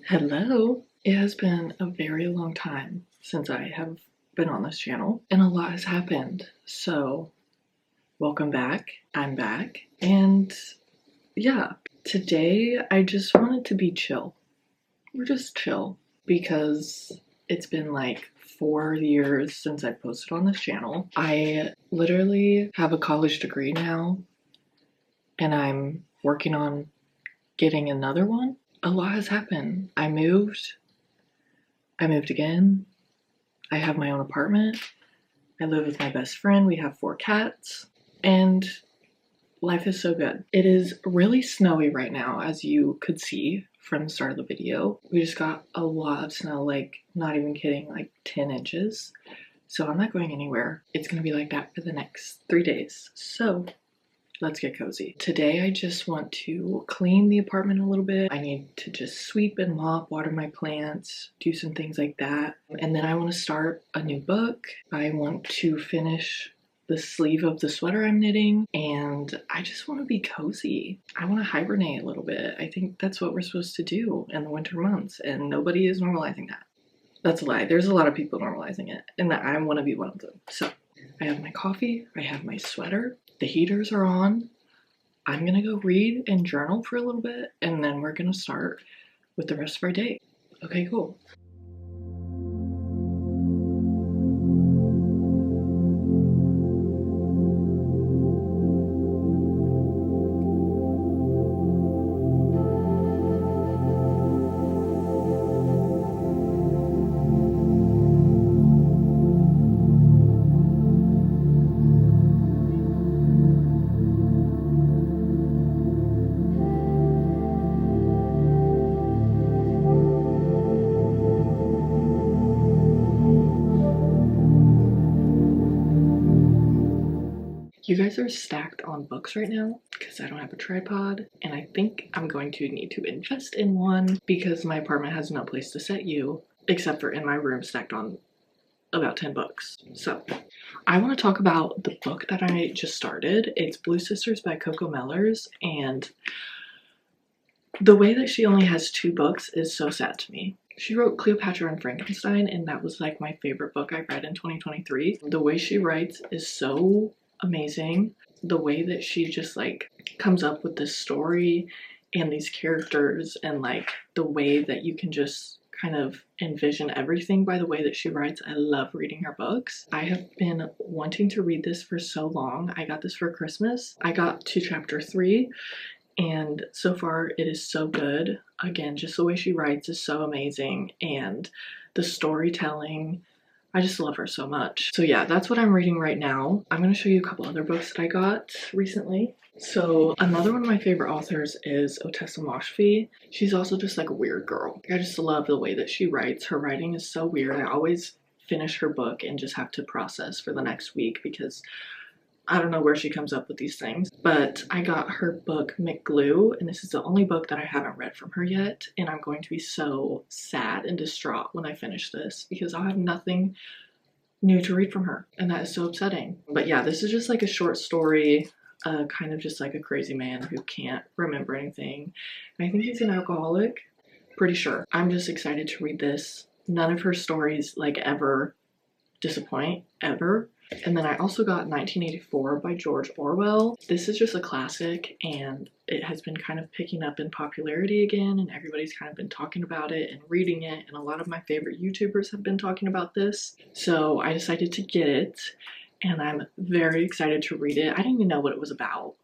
Hello! It has been a very long time since I have been on this channel, and a lot has happened. So, welcome back. I'm back. And yeah, today I just wanted to be chill. We're just chill because it's been like 4 years since I posted on this channel. I literally have a college degree now, and I'm working on getting another one. A lot has happened. I moved again. I have my own apartment. I live with my best friend. We have 4 cats, and life is so good. It is really snowy right now, as you could see from the start of the video. We just got a lot of snow, like not even kidding, like 10 inches. So I'm not going anywhere. It's gonna be like that for the next 3 days. So let's get cozy. Today I just want to clean the apartment a little bit. I need to just sweep and mop, water my plants, do some things like that. And then I want to start a new book. I want to finish the sleeve of the sweater I'm knitting, and I just want to be cozy. I want to hibernate a little bit. I think that's what we're supposed to do in the winter months, and nobody is normalizing that. That's a lie. There's a lot of people normalizing it, and I want to be one of them. So I have my coffee, I have my sweater, the heaters are on. I'm gonna go read and journal for a little bit, and then we're gonna start with the rest of our day. Okay, cool. You guys are stacked on books right now because I don't have a tripod, and I think I'm going to need to invest in one because my apartment has no place to set you except for in my room stacked on about 10 books. So I want to talk about the book that I just started. It's Blue Sisters by Coco Mellors, and the way that she only has 2 books is so sad to me. She wrote Cleopatra and Frankenstein, and that was like my favorite book I read in 2023. The way she writes is so amazing. The way that she just like comes up with this story and these characters, and like the way that you can just kind of envision everything by the way that she writes. I love reading her books. I have been wanting to read this for so long. I got this for Christmas. I got to chapter 3, and so far it is so good. Again, just the way she writes is so amazing, and the storytelling, I just love her so much. So yeah, that's what I'm reading right now. I'm going to show you a couple other books that I got recently. So another one of my favorite authors is Otessa Moshfegh. She's also just like a weird girl. I just love the way that she writes. Her writing is so weird. I always finish her book and just have to process for the next week because I don't know where she comes up with these things, but I got her book McGlue, and this is the only book that I haven't read from her yet, and I'm going to be so sad and distraught when I finish this because I'll have nothing new to read from her, and that is so upsetting. But yeah, this is just like a short story, kind of just like a crazy man who can't remember anything. And I think he's an alcoholic, pretty sure. I'm just excited to read this. None of her stories like ever disappoint, ever. And then I also got 1984 by George Orwell. This is just a classic, and it has been kind of picking up in popularity again, and everybody's kind of been talking about it and reading it, and a lot of my favorite YouTubers have been talking about this. So I decided to get it, and I'm very excited to read it. I didn't even know what it was about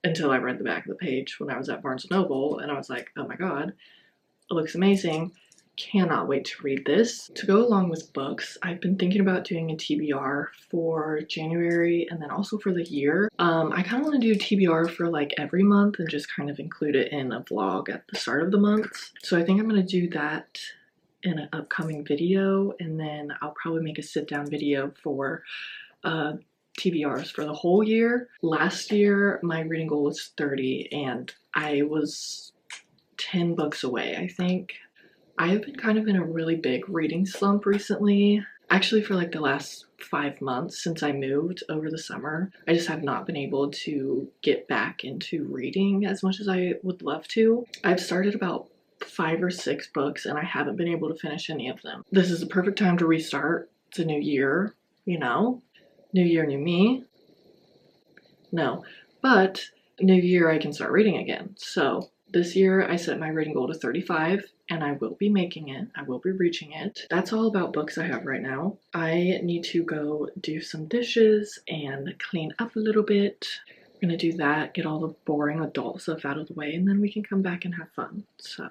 until I read the back of the page when I was at Barnes & Noble, and I was like, oh my god, it looks amazing. Cannot wait to read this. To go along with books, I've been thinking about doing a TBR for January and then also for the year. I kind of want to do TBR for like every month and just kind of include it in a vlog at the start of the month. So I think I'm going to do that in an upcoming video, and then I'll probably make a sit down video for TBRs for the whole year. Last year, my reading goal was 30 and I was 10 books away, I think. I have been kind of in a really big reading slump recently. Actually, for like the last 5 months since I moved over the summer, I just have not been able to get back into reading as much as I would love to. I've started about 5 or 6 books and I haven't been able to finish any of them. This is the perfect time to restart. It's a new year, you know? New year, new me. No, but new year I can start reading again. So this year I set my reading goal to 35 and I will be making it. I will be reaching it. That's all about books I have right now. I need to go do some dishes and clean up a little bit. I'm gonna do that, get all the boring adult stuff out of the way, and then we can come back and have fun. So.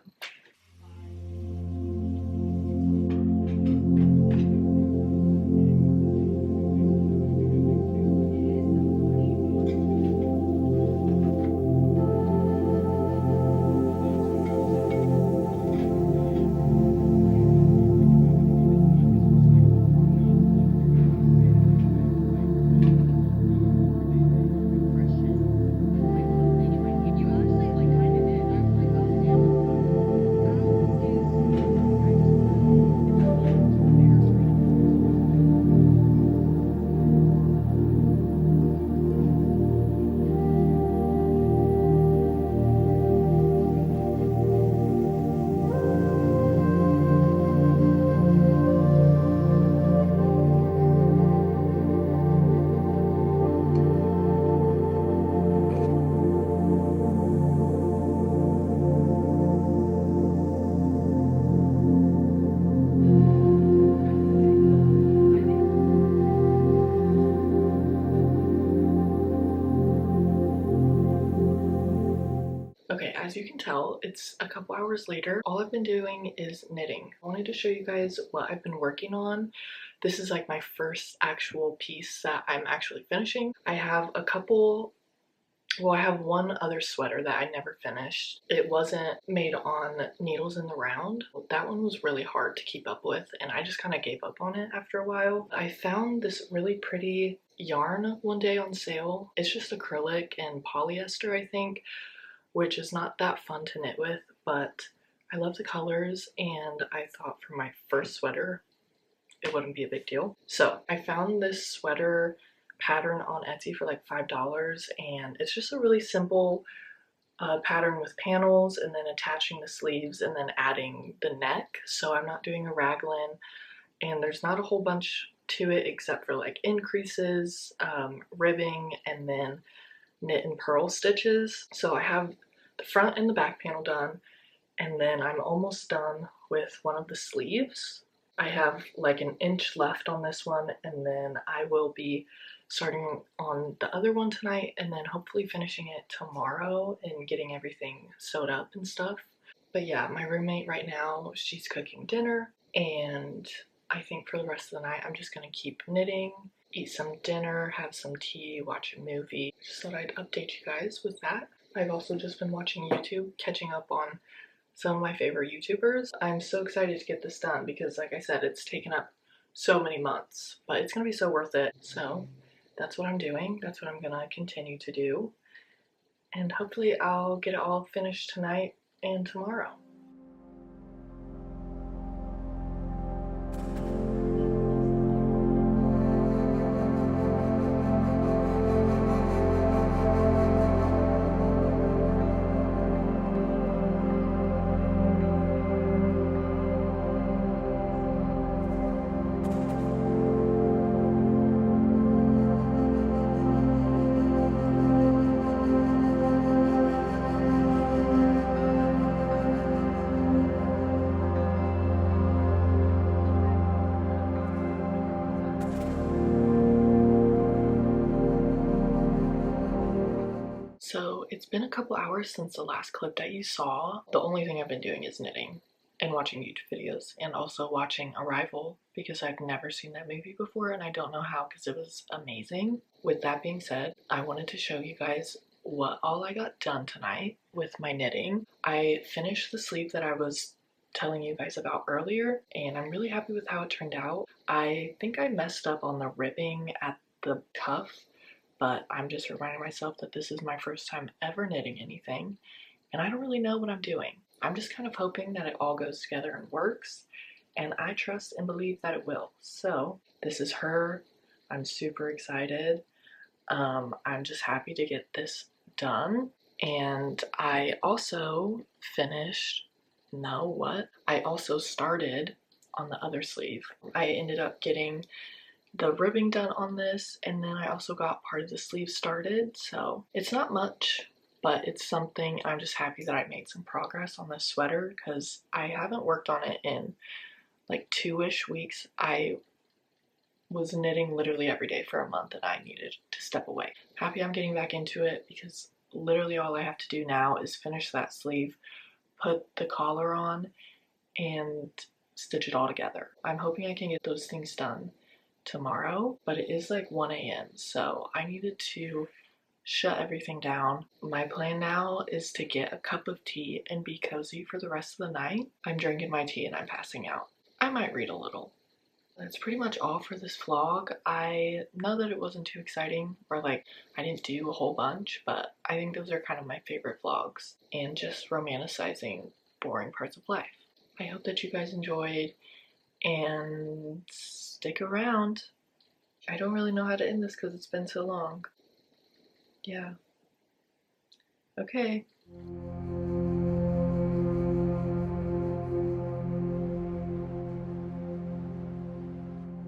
Okay, as you can tell, it's a couple hours later. All I've been doing is knitting. I wanted to show you guys what I've been working on. This is like my first actual piece that I'm actually finishing. I have a couple, well, I have one other sweater that I never finished. It wasn't made on needles in the round. That one was really hard to keep up with, and I just kind of gave up on it after a while. I found this really pretty yarn one day on sale. It's just acrylic and polyester, I think, which is not that fun to knit with, but I love the colors, and I thought for my first sweater, it wouldn't be a big deal. So I found this sweater pattern on Etsy for like $5, and it's just a really simple pattern with panels and then attaching the sleeves and then adding the neck. So I'm not doing a raglan, and there's not a whole bunch to it except for like increases, ribbing, and then knit and purl stitches. So I have the front and the back panel done, and then I'm almost done with one of the sleeves. I have like an inch left on this one, and then I will be starting on the other one tonight, and then hopefully finishing it tomorrow and getting everything sewed up and stuff. But yeah, my roommate right now, she's cooking dinner, and I think for the rest of the night I'm just gonna keep knitting, eat some dinner, have some tea, watch a movie. Just thought I'd update you guys with that. I've also just been watching YouTube, catching up on some of my favorite YouTubers. I'm so excited to get this done because, like I said, it's taken up so many months, but it's gonna be so worth it. So that's what I'm doing. That's what I'm gonna continue to do. And hopefully I'll get it all finished tonight and tomorrow. So it's been a couple hours since the last clip that you saw. The only thing I've been doing is knitting and watching YouTube videos and also watching Arrival because I've never seen that movie before and I don't know how because it was amazing. With that being said, I wanted to show you guys what all I got done tonight with my knitting. I finished the sleeve that I was telling you guys about earlier and I'm really happy with how it turned out. I think I messed up on the ribbing at the cuff, but I'm just reminding myself that this is my first time ever knitting anything, and I don't really know what I'm doing. I'm just kind of hoping that it all goes together and works, and I trust and believe that it will. So, this is her. I'm super excited. I'm just happy to get this done. And I also finished, no, what? I also started on the other sleeve. I ended up getting the ribbing done on this, and then I also got part of the sleeve started, so it's not much, but it's something. I'm just happy that I made some progress on this sweater because I haven't worked on it in like 2-ish weeks. I was knitting literally every day for a month and I needed to step away. Happy I'm getting back into it because literally all I have to do now is finish that sleeve, put the collar on, and stitch it all together. I'm hoping I can get those things done tomorrow, but it is like 1 a.m. so I needed to shut everything down. My plan now is to get a cup of tea and be cozy for the rest of the night. I'm drinking my tea and I'm passing out. I might read a little. That's pretty much all for this vlog. I know that it wasn't too exciting or like I didn't do a whole bunch, but I think those are kind of my favorite vlogs and just romanticizing boring parts of life. I hope that you guys enjoyed and stick around. I don't really know how to end this because it's been so long. Yeah. Okay.